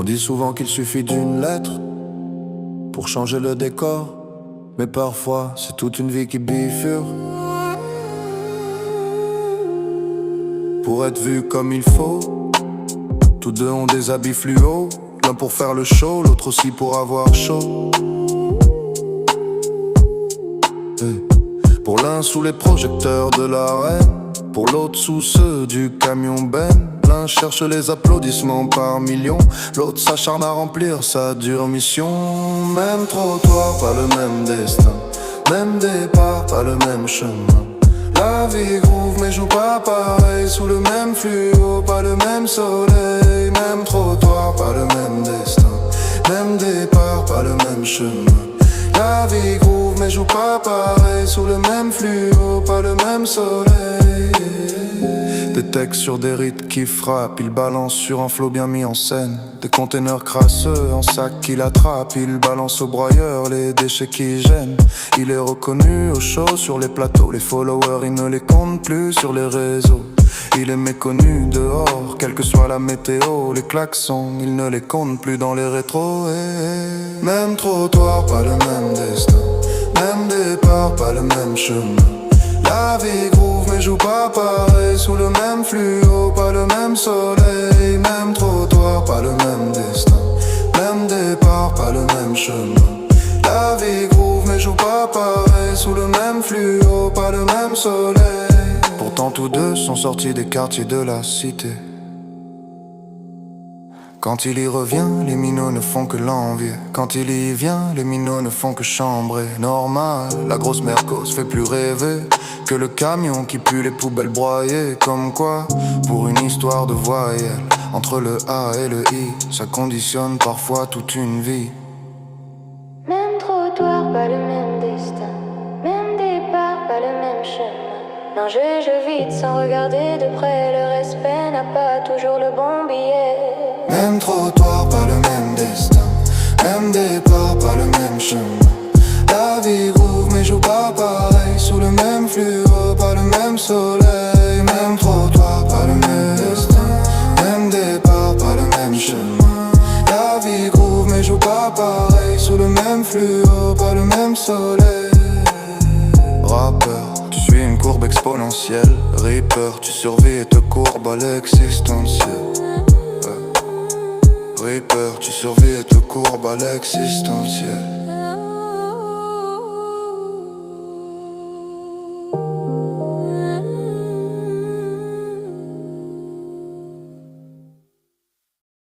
dit souvent qu'il suffit d'une lettre pour changer le décor, mais parfois c'est toute une vie qui bifurque pour être vu comme il faut. Tous deux ont des habits fluo, l'un pour faire le show, l'autre aussi pour avoir chaud. Pour l'un sous les projecteurs de l'arène, pour l'autre sous ceux du camion Ben. L'un cherche les applaudissements par millions, l'autre s'acharne à remplir sa dure mission. Même trottoir, pas le même destin, même départ, pas le même chemin. La vie groove mais joue pas pareil, sous le même fluo, pas le même soleil. Même trottoir, pas le même destin, même départ, pas le même chemin. La vie groove mais joue pas pareil, sous le même fluo, pas le même soleil. Des textes sur des rythmes qui frappent, il balance sur un flow bien mis en scène. Des containers crasseux en sac qu'il attrape, il balance au broyeur les déchets qui gênent. Il est reconnu au show sur les plateaux, les followers il ne les compte plus sur les réseaux. Il est méconnu dehors, quelle que soit la météo. Les klaxons, il ne les compte plus dans les rétros. Même trottoir, pas le même destin, même départ, pas le même chemin. La vie groove mais joue pas pareil, sous le même fluo, pas le même soleil. Même trottoir, pas le même destin, même départ, pas le même chemin. La vie groove mais joue pas pareil, sous le même fluo, pas le même soleil. Pourtant tous deux sont sortis des quartiers de la cité. Quand il y revient, les minots ne font que l'envier. Quand il y vient, les minots ne font que chambrer. Normal, la grosse mercose fait plus rêver que le camion qui pue les poubelles broyées. Comme quoi, pour une histoire de voyelle, entre le A et le I, ça conditionne parfois toute une vie. Même trottoir, pas le même destin, même départ, pas le même chemin. Nager, je vite sans regarder de près, le respect n'a pas toujours le bon billet. Même trottoir, pas le même destin, même départ, pas le même chemin. La vie groove mais joue pas pareil, sous le même fluo, pas le même soleil. Même trottoir, pas le même destin, même départ, pas le même chemin. La vie groove mais joue pas pareil, sous le même fluo, pas le même soleil. Rappeur, tu suis une courbe exponentielle. Reaper, tu survis et te courbes à l'existentiel. Reaper, tu survis et te courbes à l'existentiel.